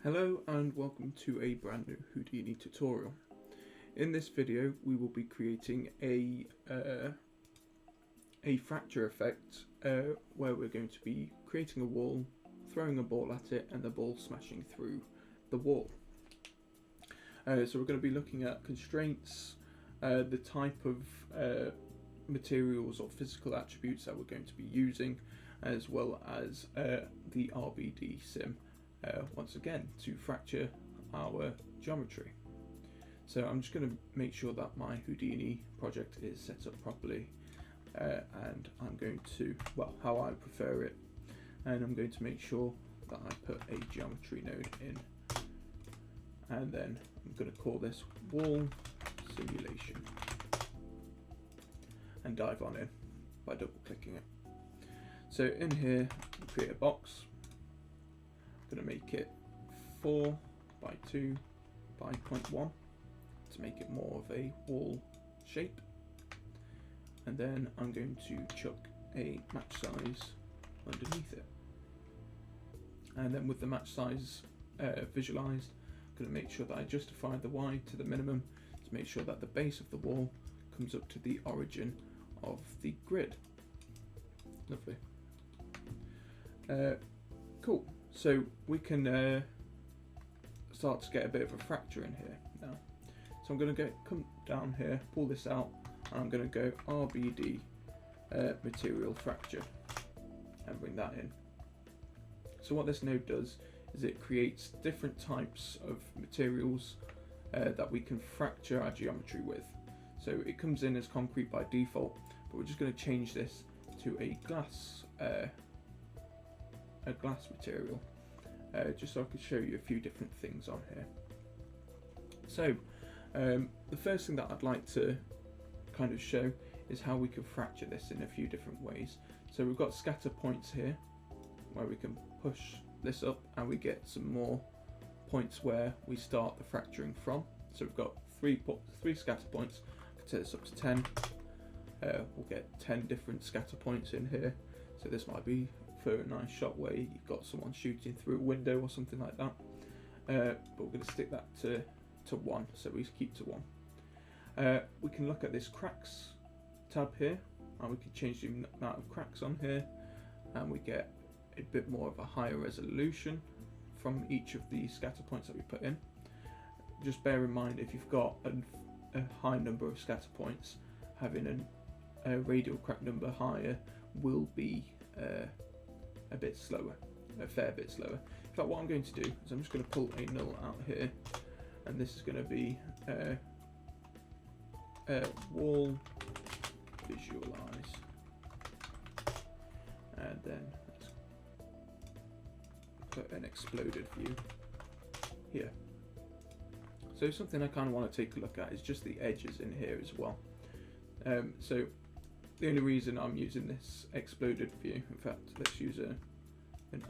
Hello and welcome to a brand new Houdini tutorial. In this video we will be creating a fracture effect where we're going to be creating a wall, throwing a ball at it and the ball smashing through the wall. So we're going to be looking at constraints, the type of materials or physical attributes that we're going to be using, as well as the RBD sim once again to fracture our geometry. So I'm just going to make sure that my Houdini project is set up properly, and I'm going to, well, how I prefer it, and I'm going to make sure that I put a geometry node in, and then I'm going to call this wall simulation and dive on in by double clicking it. So in here, create a box. I'm going to make it 4 by 2 by 0.1 to make it more of a wall shape, and then I'm going to chuck a match size underneath it, and then with the match size visualized, I'm going to make sure that I justify the Y to the minimum to make sure that the base of the wall comes up to the origin of the grid. Lovely. Cool. So we can start to get a bit of a fracture in here now. So I'm going to come down here, pull this out, and I'm going to go RBD material fracture and bring that in. So what this node does is it creates different types of materials that we can fracture our geometry with. So it comes in as concrete by default, but we're just going to change this to a glass material, just so I can show you a few different things on here. So the first thing that I'd like to kind of show is how we can fracture this in a few different ways. So we've got scatter points here where we can push this up and we get some more points where we start the fracturing from. So we've got three scatter points. I can take this up to 10. We'll get 10 different scatter points in here. So this might be for a nice shot where you've got someone shooting through a window or something like that. But we're going to stick that to 1, so we keep to 1. We can look at this cracks tab here, and we can change the amount of cracks on here, and we get a bit more of a higher resolution from each of the scatter points that we put in. Just bear in mind, if you've got a high number of scatter points, having a radial crack number higher will be a bit slower, a fair bit slower. In fact, what I'm going to do is I'm just going to pull a null out here, and this is going to be wall visualize, and then let's put an exploded view here. So something I kind of want to take a look at is just the edges in here as well. So the only reason I'm using this exploded view, in fact, let's use an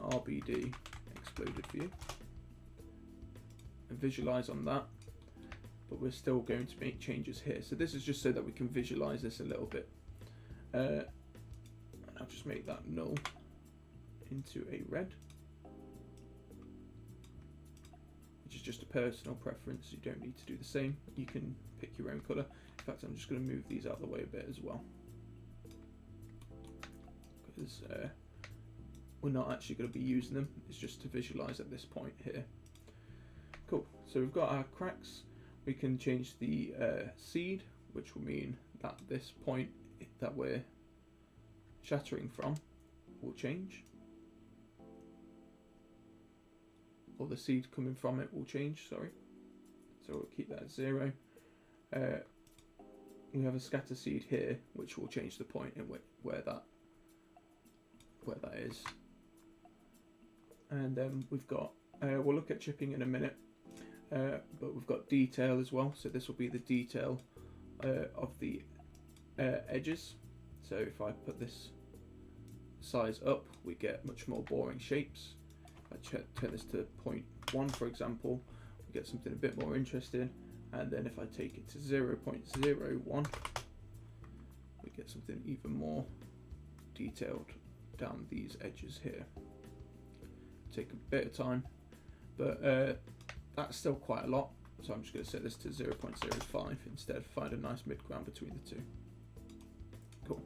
RBD exploded view and visualize on that, but we're still going to make changes here. So this is just so that we can visualize this a little bit. And I'll just make that null into a red, which is just a personal preference. You don't need to do the same. You can pick your own color. In fact, I'm just going to move these out of the way a bit as well, because we're not actually going to be using them. It's just to visualize at this point here. Cool. So we've got our cracks. We can change the seed, which will mean that this point that we're shattering from will change, or the seed coming from it will change, sorry. So we'll keep that at 0. We have a scatter seed here, which will change the point in where that is. And then we've got, we'll look at chipping in a minute, but we've got detail as well. So this will be the detail of the edges. So if I put this size up, we get much more boring shapes. If I turn this to 0.1, for example, we get something a bit more interesting. And then if I take it to 0.01, we get something even more detailed down these edges here. Take a bit of time, but that's still quite a lot. So I'm just going to set this to 0.05 instead, find a nice mid ground between the two. Cool.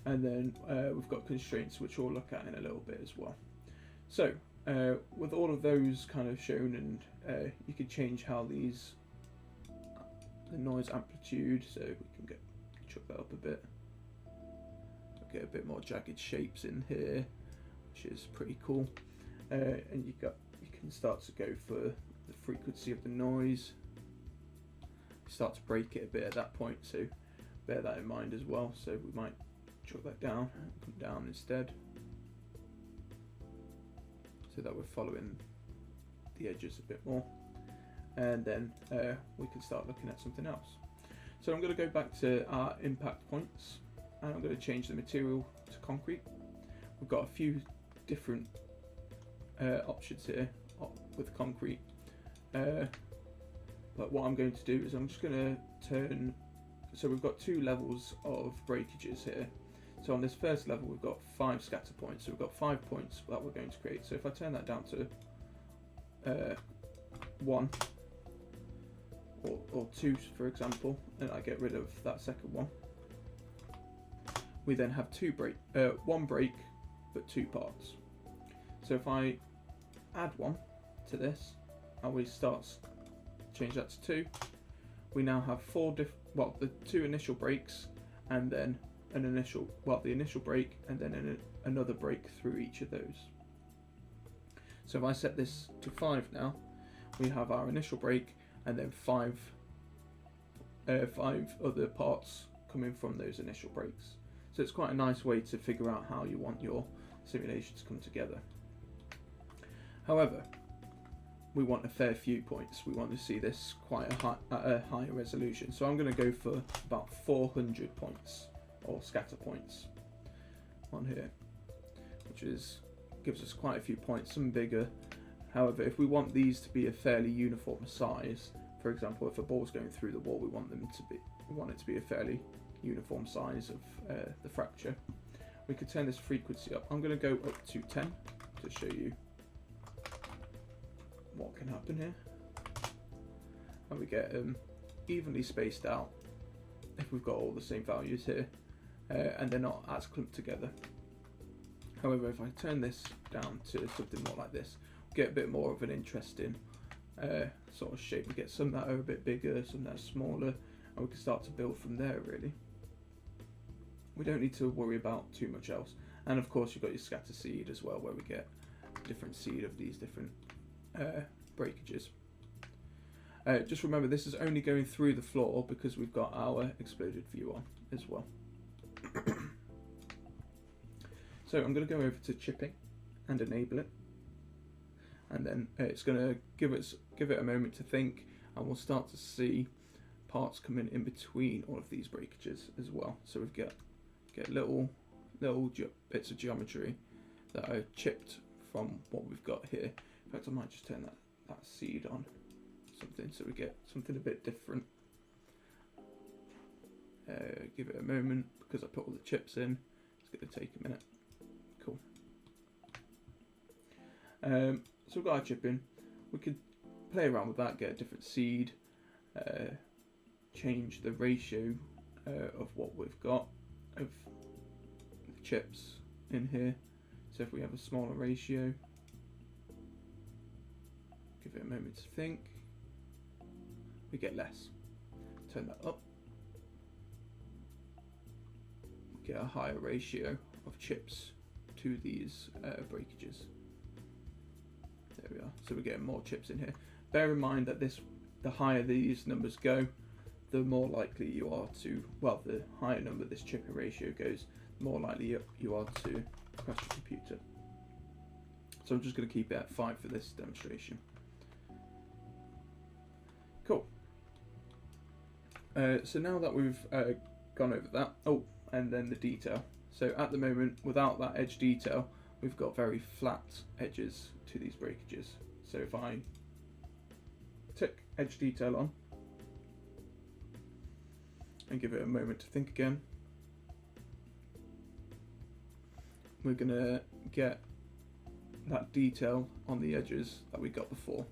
And then we've got constraints, which we'll look at in a little bit as well. So with all of those kind of shown, and you can change how the noise amplitude, so we can chuck that up a bit, get a bit more jagged shapes in here, which is pretty cool. And you can start to go for the frequency of the noise, start to break it a bit at that point, so bear that in mind as well. So we might chuck that down and come down instead, so that we're following the edges a bit more, and then we can start looking at something else. So I'm going to go back to our impact points, and I'm going to change the material to concrete. We've got a few different options here with concrete, but what I'm going to do is I'm just going to turn, so we've got two levels of breakages here. So on this first level we've got 5 scatter points, so we've got 5 points that we're going to create. So if I turn that down to 1 or 2 for example, and I get rid of that second one, we then have one break but 2 parts. So if I add 1 to this and we change that to 2, we now have the 2 initial breaks, and then the initial break, and then another break through each of those. So if I set this to 5 now, we have our initial break and then 5 other parts coming from those initial breaks. So it's quite a nice way to figure out how you want your simulation to come together. However, we want a fair few points. We want to see this quite at a higher resolution. So I'm going to go for about 400 points, or scatter points, on here, which gives us quite a few points, some bigger. However, if we want these to be a fairly uniform size, for example, if a ball's going through the wall, we want it to be a fairly uniform size of the fracture. We could turn this frequency up. I'm going to go up to 10 to show you what can happen here, and we get evenly spaced out if we've got all the same values here, and they're not as clumped together. However, if I turn this down to something more like this, we get a bit more of an interesting sort of shape. We get some that are a bit bigger, some that are smaller, and we can start to build from there really. We don't need to worry about too much else. And of course you've got your scatter seed as well, where we get different seed of these different breakages. Just remember, this is only going through the floor because we've got our exploded view on as well. So I'm going to go over to chipping and enable it, and then it's going to give it a moment to think, and we'll start to see parts coming in between all of these breakages as well. So we've get little bits of geometry that are chipped from what we've got here. In fact, I might just turn that seed on something so we get something a bit different. Give it a moment because I put all the chips in. It's going to take a minute. Cool. So we've got our chip in. We could play around with that, get a different seed, change the ratio of what we've got of the chips in here. So if we have a smaller ratio, give it a moment to think, we get less. Turn that up, we get a higher ratio of chips to these breakages. There we are. So we're getting more chips in here. Bear in mind that the higher these numbers go, the more likely you are to, well, the higher number this chipping ratio goes, the more likely you are to crash your computer. So I'm just going to keep it at 5 for this demonstration. Cool. So now that we've gone over that, and then the detail. So at the moment, without that edge detail, we've got very flat edges to these breakages. So if I tick edge detail on and give it a moment to think again, we're gonna get that detail on the edges that we got before.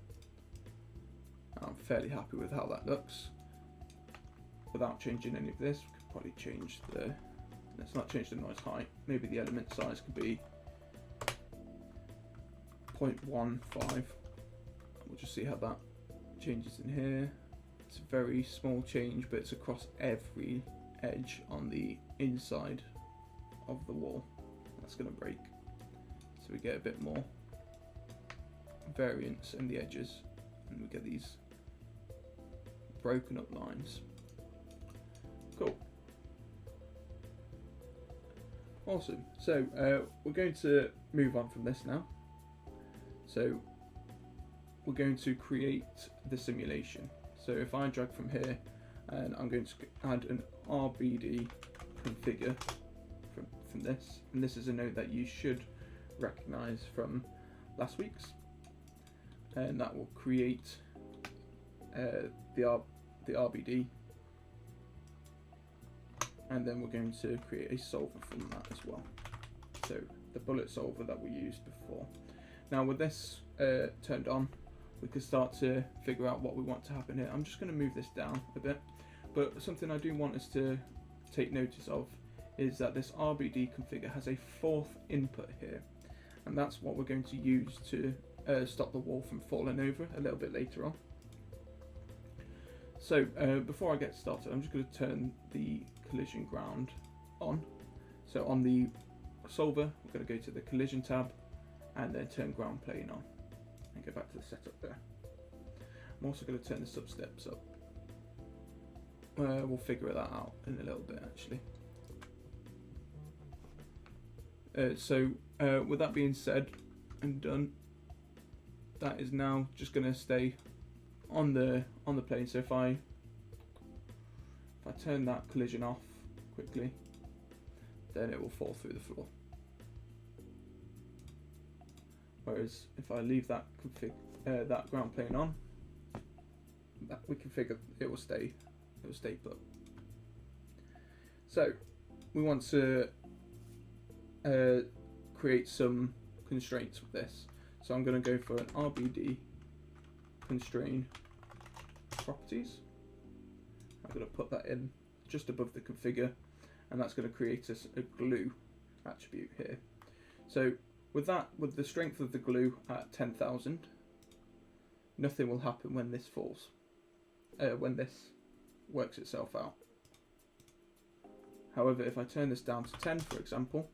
I'm fairly happy with how that looks. Without changing any of this, we could probably change the, let's not change the noise height, maybe the element size could be 0.15. We'll just see how that changes in here. It's a very small change, but it's across every edge on the inside of the wall. That's going to break. So we get a bit more variance in the edges, and we get these broken up lines. Cool. Awesome. So we're going to move on from this now. So we're going to create the simulation. So if I drag from here, and I'm going to add an RBD configure from this, and this is a node that you should recognize from last week's, and that will create the RBD, and then we're going to create a solver from that as well. So the bullet solver that we used before. Now with this turned on, we can start to figure out what we want to happen here. I'm just going to move this down a bit, but something I do want us to take notice of is that this RBD configure has a fourth input here, and that's what we're going to use to stop the wall from falling over a little bit later on. So before I get started, I'm just going to turn the collision ground on. So on the solver, we're going to go to the collision tab and then turn ground plane on and go back to the setup there. I'm also going to turn the sub steps up. We'll figure that out in a little bit actually. With that being said and done, that is now just going to stay on the plane. So if I turn that collision off quickly, then it will fall through the floor. Whereas if I leave that that ground plane on, we configure it will stay put. So we want to create some constraints with this. So I'm going to go for an RBD constraint properties. I'm going to put that in just above the configure, and that's going to create us a glue attribute here. So with the strength of the glue at 10,000, nothing will happen when this falls, when this works itself out. However, if I turn this down to 10, for example,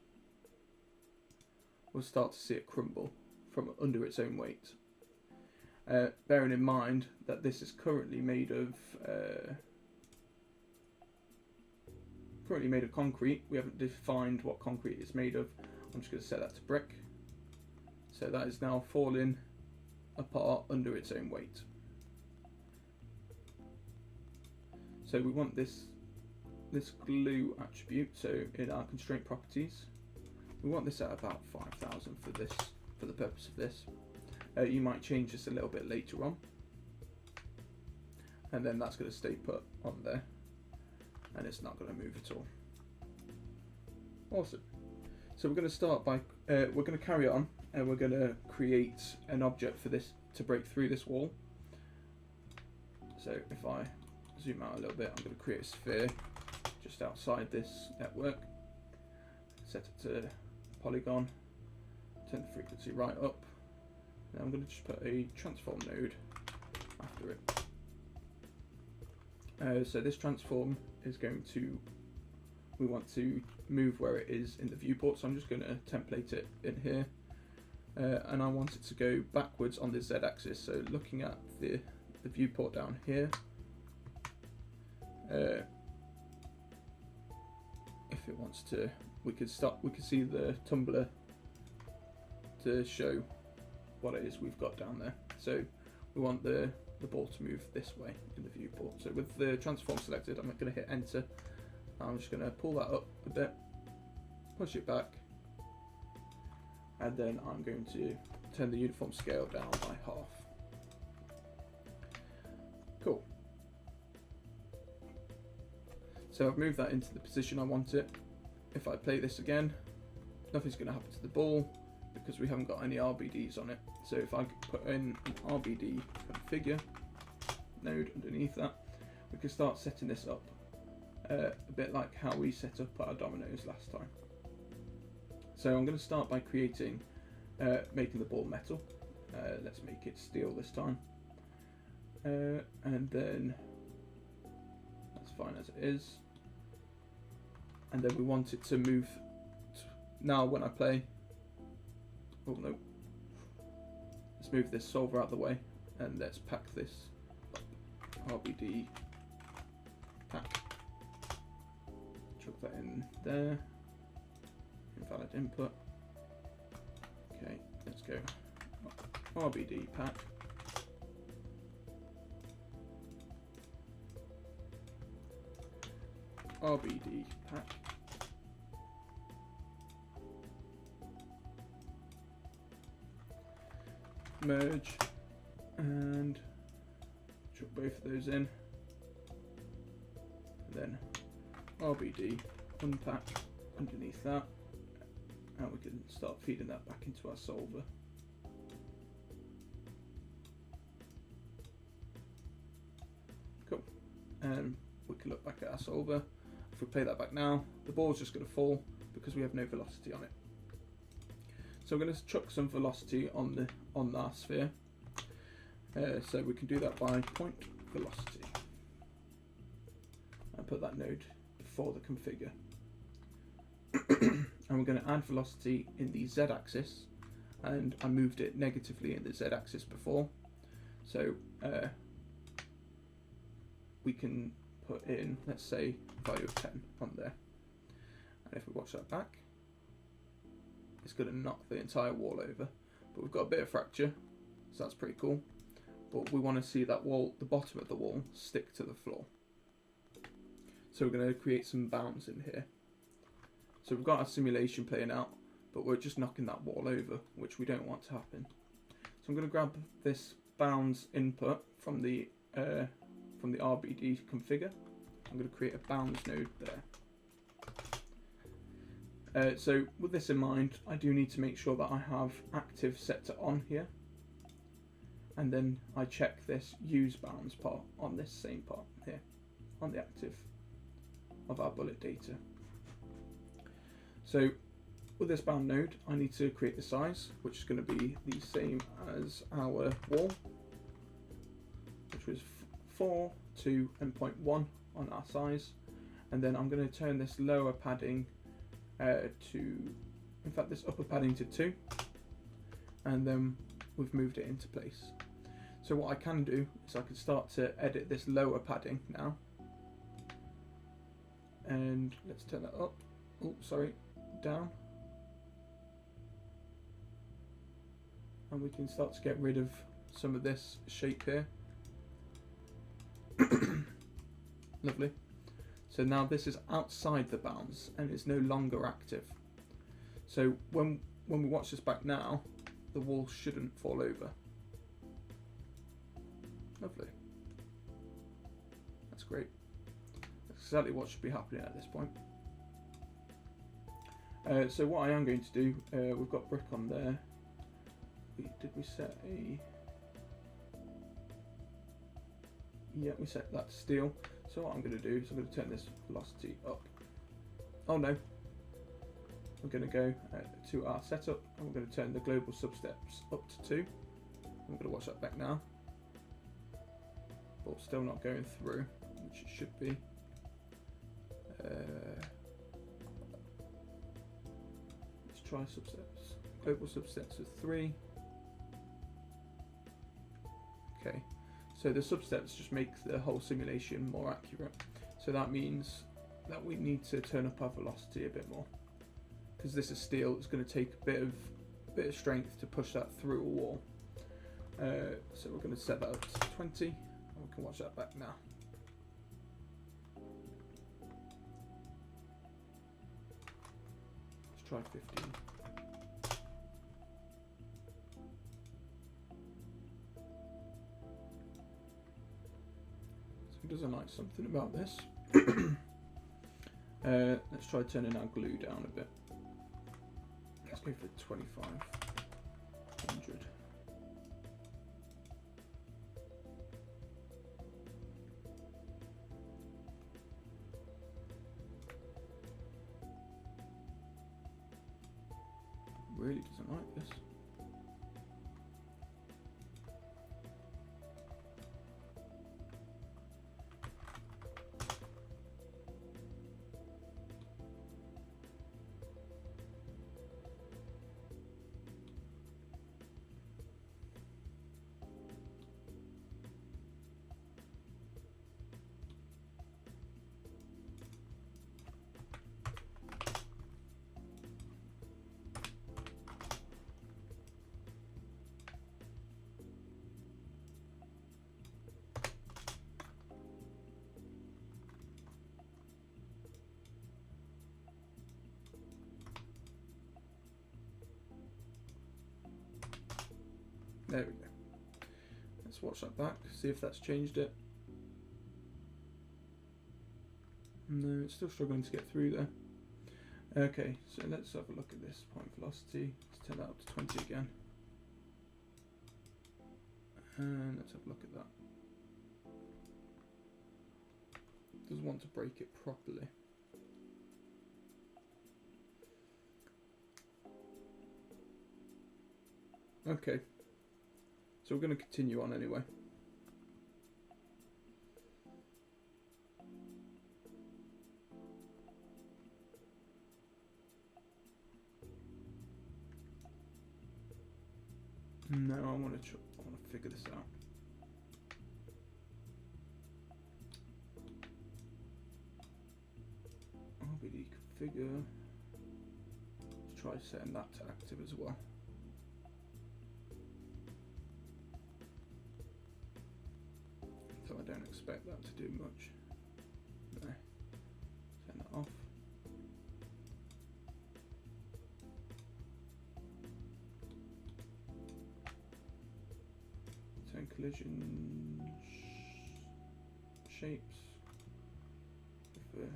we'll start to see it crumble from under its own weight. Bearing in mind that this is currently made of concrete. We haven't defined what concrete is made of. I'm just going to set that to brick. So that is now falling apart under its own weight. So we want this glue attribute. So in our constraint properties, we want this at about 5,000 for the purpose of this. You might change this a little bit later on, and then that's going to stay put on there, and it's not going to move at all. Awesome. So we're going to start by we're going to carry on, and we're going to create an object for this to break through this wall. So if I zoom out a little bit, I'm going to create a sphere just outside this network, set it to polygon, turn the frequency right up. Now I'm going to just put a transform node after it. So this transform is going to, we want to move where it is in the viewport, so I'm just going to template it in here. And I want it to go backwards on the Z axis, so looking at the viewport down here. If it wants to, we could see the tumbler to show what it is we've got down there. So we want the ball to move this way in the viewport. So with the transform selected, I'm going to hit enter. I'm just going to pull that up a bit, push it back, and then I'm going to turn the uniform scale down by half. Cool. So I've moved that into the position I want it. If I play this again, nothing's going to happen to the ball. because we haven't got any RBDs on it. So if I put in an RBD configure node underneath that, we can start setting this up a bit like how we set up our dominoes last time. So I'm going to start by creating, making the ball metal. Let's make it steel this time. And then that's fine as it is. And then we want it to move. Now when I play, oh no, let's move this solver out of the way and let's pack this up. RBD pack. Chuck that in there. Invalid input. Okay, let's go. RBD pack. RBD pack. Merge and chuck both of those in, and then RBD unpack underneath that, and we can start feeding that back into our solver. Cool. And we can look back at our solver. If we play that back now, the ball's just going to fall because we have no velocity on it. So I'm going to chuck some velocity on our sphere. So we can do that by point velocity. And put that node before the configure. And we're going to add velocity in the z-axis, and I moved it negatively in the z-axis before. So we can put in, let's say, value of 10 on there. And if we watch that back, it's going to knock the entire wall over. But we've got a bit of fracture, so that's pretty cool. But we want to see that wall, the bottom of the wall, stick to the floor. So we're going to create some bounds in here. So we've got our simulation playing out, but we're just knocking that wall over, which we don't want to happen. So I'm going to grab this bounds input from the RBD configure. I'm going to create a bounds node there. So with this in mind, I do need to make sure that I have active set to on here, and then I check this use bounds part on this same part here, on the active of our bullet data. So with this bound node, I need to create the size, which is going to be the same as our wall, which was 4, 2, and 0.1 on our size. And then I'm going to turn this lower padding this upper padding to 2, and then we've moved it into place. So what I can do is I can start to edit this lower padding now, and let's turn that up. Oh, sorry, down, and we can start to get rid of some of this shape here. Lovely. So now this is outside the bounds and it's no longer active. So when we watch this back now, the wall shouldn't fall over. Lovely. That's great. That's exactly what should be happening at this point. So what I am going to do, we've got brick on there. Did we set a... Yeah, we set that to steel. So what I'm going to do is I'm going to turn this velocity up. Oh no. We're going to go to our setup, and we're going to turn the global substeps up to 2. I'm going to watch that back now. But still not going through, which it should be. Let's try substeps. Global substeps of 3. Okay. So the substeps just make the whole simulation more accurate. So that means that we need to turn up our velocity a bit more. Because this is steel, it's going to take a bit of strength to push that through a wall. So we're going to set that up to 20, and we can watch that back now. Let's try 15. Doesn't like something about this. Let's try turning our glue down a bit. Let's go for 25. really doesn't like this. There we go. Let's watch that back, see if that's changed it. No, it's still struggling to get through there. Okay, so let's have a look at this point velocity. Let's turn that up to 20 again. And let's have a look at that. It doesn't want to break it properly. Okay. So we're going to continue on anyway. No, I want to figure this out. RBD configure. Let's try setting that to active as well. So I don't expect that to do much. No. Turn that off. Turn collision shapes. For 0,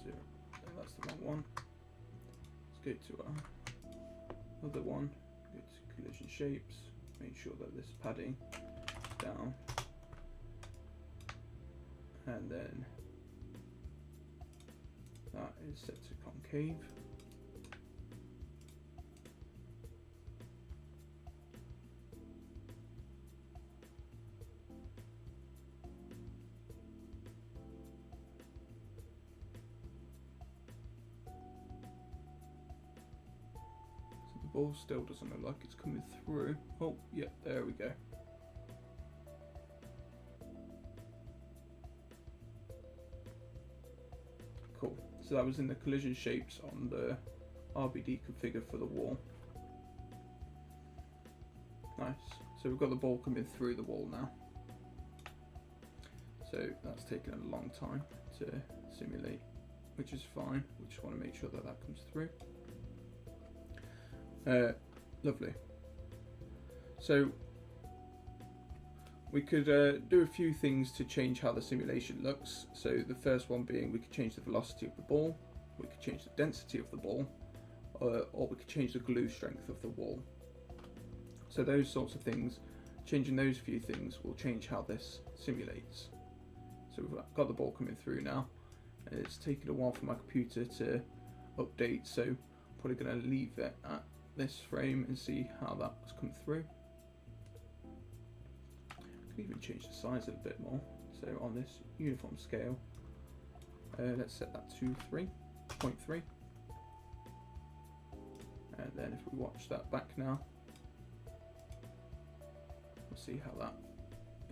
0. No, that's the wrong one. Let's go to our other one. Go to collision shapes. Make sure that this padding is down. And then that is set to concave. So the ball still doesn't look like it's coming through. Oh, yeah, there we go. Cool. So that was in the collision shapes on the RBD configure for the wall. Nice. So we've got the ball coming through the wall now. So that's taken a long time to simulate, which is fine. We just want to make sure that that comes through. Lovely. So we could do a few things to change how the simulation looks. So the first one being we could change the velocity of the ball, we could change the density of the ball, or we could change the glue strength of the wall. So those sorts of things, changing those few things will change how this simulates. So we've got the ball coming through now. It's taken a while for my computer to update, so I'm probably going to leave it at this frame and see how that's come through. Even change the size a bit more. So on this uniform scale, let's set that to 3.3, and then if we watch that back now, we'll see how that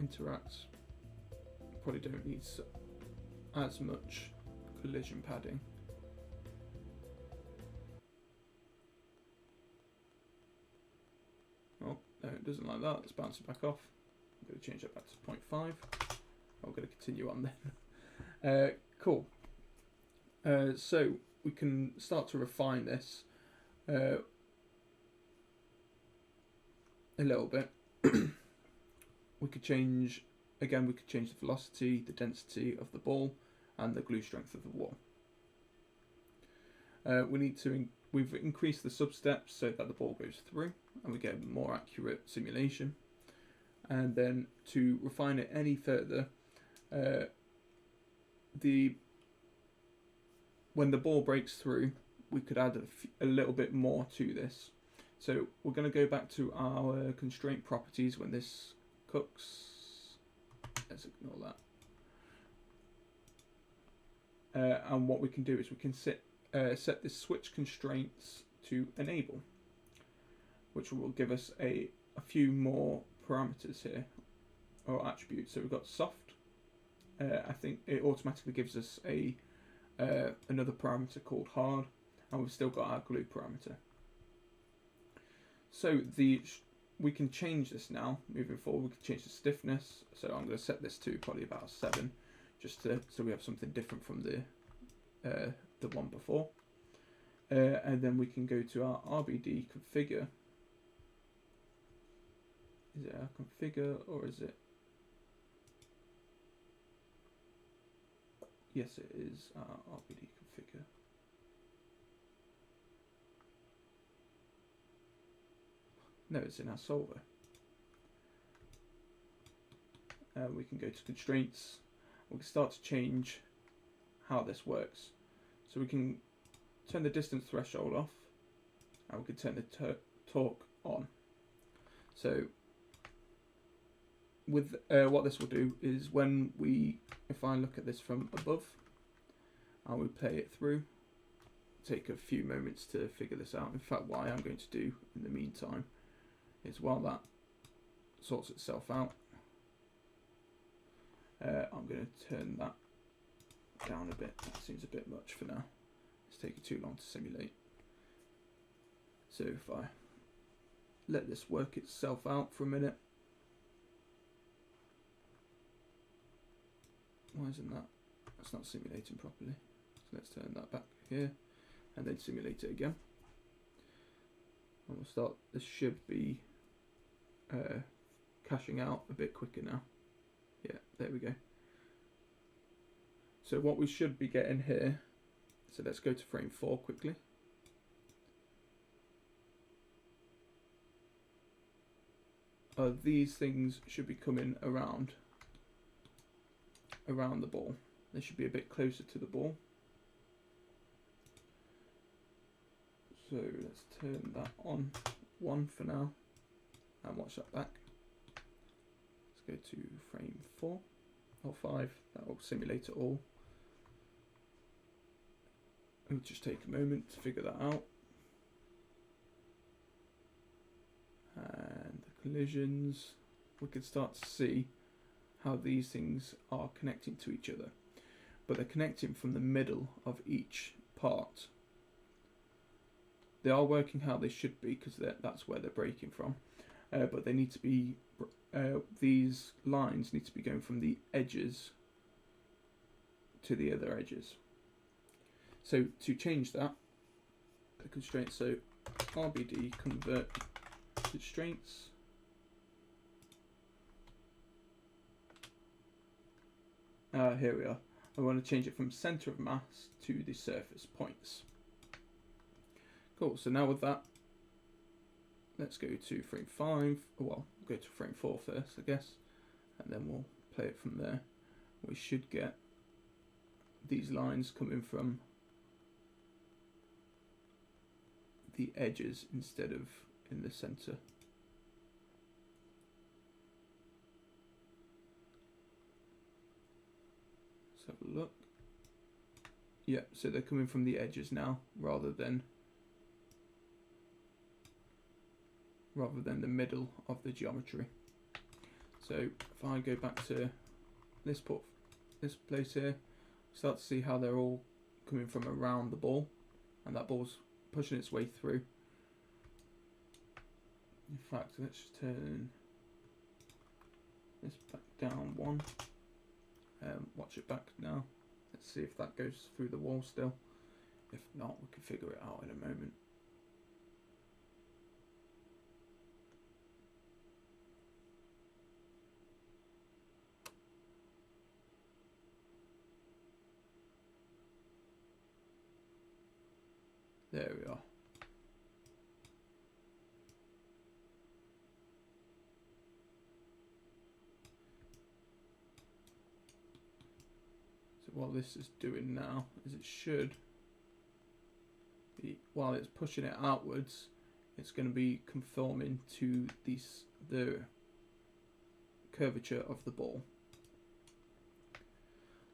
interacts. Probably don't need as much collision padding. Oh no, it doesn't like that. Let's bounce it back off. I'm going to change that back to 0.5. I'm going to continue on then. Cool. So we can start to refine this a little bit. We could change, again, we could change the velocity, the density of the ball, and the glue strength of the wall. We've increased the sub-steps so that the ball goes through, and we get a more accurate simulation. And then to refine it any further, when the ball breaks through, we could add a little bit more to this. So we're going to go back to our constraint properties when this cooks. Let's ignore that. And what we can do is we can set this switch constraints to enable, which will give us a few more parameters here, or attributes. So we've got soft. I think it automatically gives us another parameter called hard, and we've still got our glue parameter. So we can change this now. Moving forward, we can change the stiffness. So I'm going to set this to probably about 7, just so we have something different from the one before. And then we can go to our RBD configure. Is it our configure or is it? Yes, it is our RBD configure. No, it's in our solver. We can go to constraints. We can start to change how this works. So we can turn the distance threshold off, and we can turn the torque on. So with what this will do is if I look at this from above, and we play it through, take a few moments to figure this out. In fact, what I am going to do in the meantime is while that sorts itself out, I'm going to turn that down a bit. That seems a bit much for now. It's taking too long to simulate. So if I let this work itself out for a minute. Why isn't that? That's not simulating properly. So let's turn that back here and then simulate it again. And we'll start. This should be caching out a bit quicker now. Yeah, there we go. So what we should be getting here, so let's go to frame 4 quickly. These things should be coming around the ball. They should be a bit closer to the ball. So let's turn that on 1 for now and watch that back. Let's go to frame 4 or 5. That will simulate it all. It'll just take a moment to figure that out. And the collisions, we can start to see how these things are connecting to each other, but they're connecting from the middle of each part. They are working how they should be because that's where they're breaking from, but they need to be these lines need to be going from the edges to the other edges. So to change that, the constraint, so RBD convert constraints. Here we are. I want to change it from center of mass to the surface points. Cool. So now with that, let's go to frame 5. Well, we'll go to frame 4 first, I guess, and then we'll play it from there. We should get these lines coming from the edges instead of in the center. Let's have a look. Yeah, so they're coming from the edges now rather than the middle of the geometry. So if I go back to this place here, start to see how they're all coming from around the ball, and that ball's pushing its way through. In fact, let's turn this back down 1. Watch it back now. Let's see if that goes through the wall still. If not, we can figure it out in a moment. There we are. So what this is doing now is it should be, while it's pushing it outwards, it's going to be conforming to the curvature of the ball.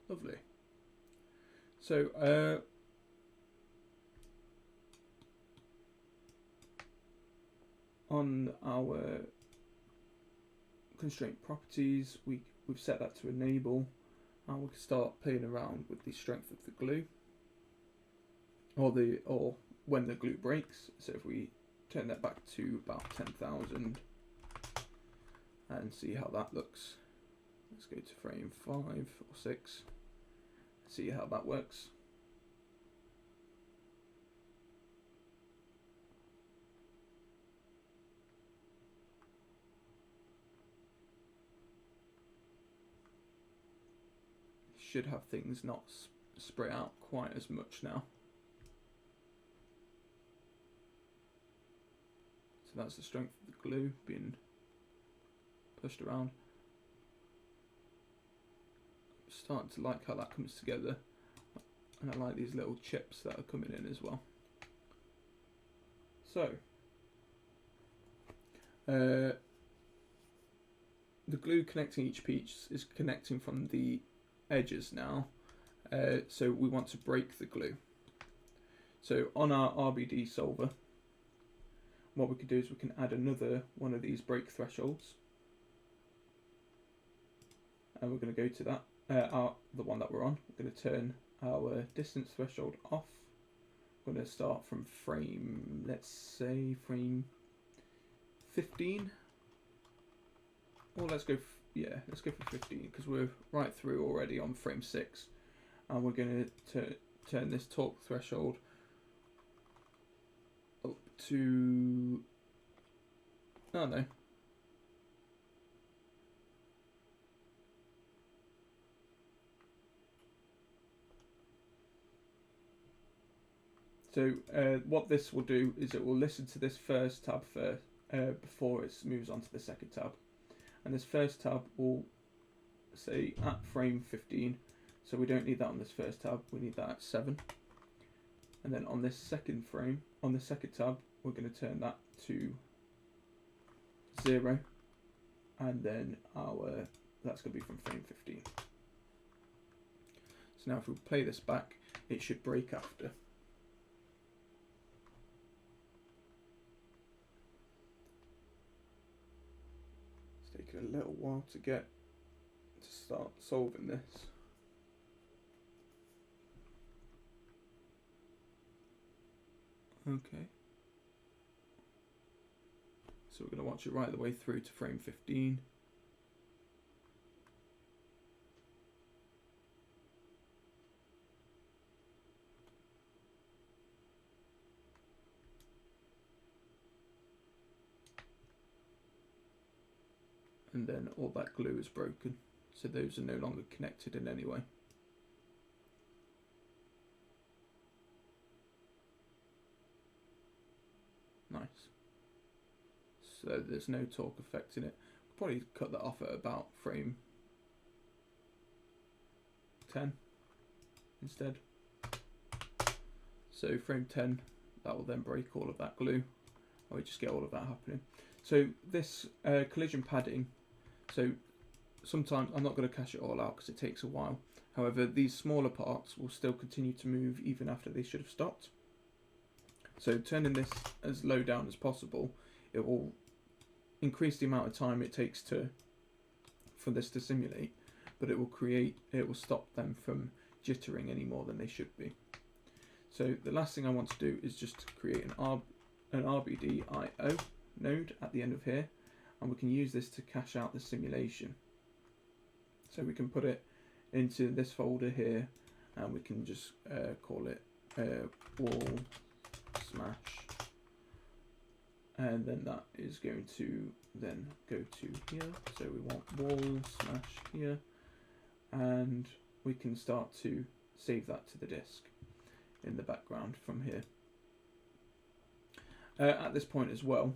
Lovely. So on our constraint properties, we've set that to enable, and we can start playing around with the strength of the glue, or when the glue breaks. So if we turn that back to about 10,000 and see how that looks. Let's go to frame 5 or 6, see how that works. Should have things not spray out quite as much now. So that's the strength of the glue being pushed around. I'm starting to like how that comes together, and I like these little chips that are coming in as well. So the glue connecting each piece is connecting from the edges now, so we want to break the glue. So on our RBD solver, what we can do is we can add another one of these break thresholds, and we're going to go to that, the one that we're on. We're going to turn our distance threshold off. We're going to start from frame, let's say frame 15, or let's go for 15, because we're right through already on frame 6, and we're going to turn this torque threshold up to, oh no, so what this will do is it will listen to this first tab first before it moves on to the second tab. And this first tab will say at frame 15, so we don't need that on this first tab, we need that at 7. And then on this second frame, on the second tab, we're going to turn that to 0, and then that's going to be from frame 15. So now if we play this back, it should break after. A little while to start solving this. Okay, so we're going to watch it right the way through to frame 15. And then all that glue is broken, so those are no longer connected in any way. Nice. So there's no torque effect in it. Probably cut that off at about frame 10 instead. So frame 10, that will then break all of that glue, or we just get all of that happening. So this collision padding, so sometimes I'm not going to cache it all out because it takes a while. However, these smaller parts will still continue to move even after they should have stopped. So turning this as low down as possible, it will increase the amount of time it takes for this to simulate, but it will stop them from jittering any more than they should be. So the last thing I want to do is just create an RBD IO node at the end of here, and we can use this to cache out the simulation. So we can put it into this folder here, and we can just call it wall smash, and then that is going to then go to here. So we want wall smash here, and we can start to save that to the disk in the background from here. At this point as well,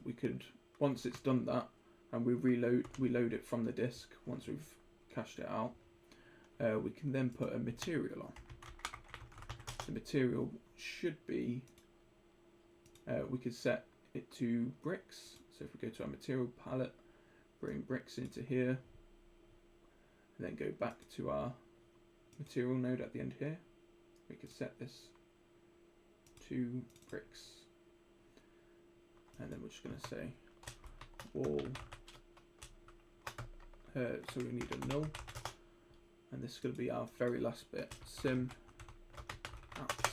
we could, once it's done that and we load it from the disk, once we've cached it out, we can then put a material on. The material should be, we could set it to bricks. So if we go to our material palette, bring bricks into here, and then go back to our material node at the end here, we can set this to bricks. And then we're just going to say wall, so we need a null, and this is going to be our very last bit, sim apps,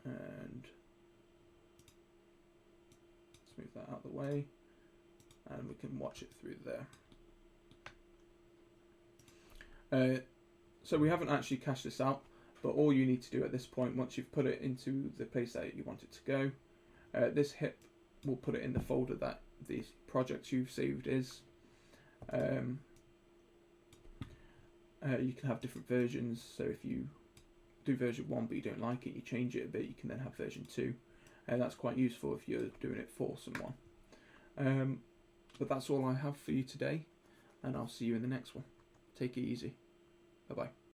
and let's move that out of the way, and we can watch it through there. So we haven't actually cached this out, but all you need to do at this point, once you've put it into the place that you want it to go, this hip will put it in the folder that the project you've saved is. You can have different versions, so if you do version 1 but you don't like it, you change it a bit, you can then have version 2, and that's quite useful if you're doing it for someone. But that's all I have for you today, and I'll see you in the next one. Take it easy. Bye bye.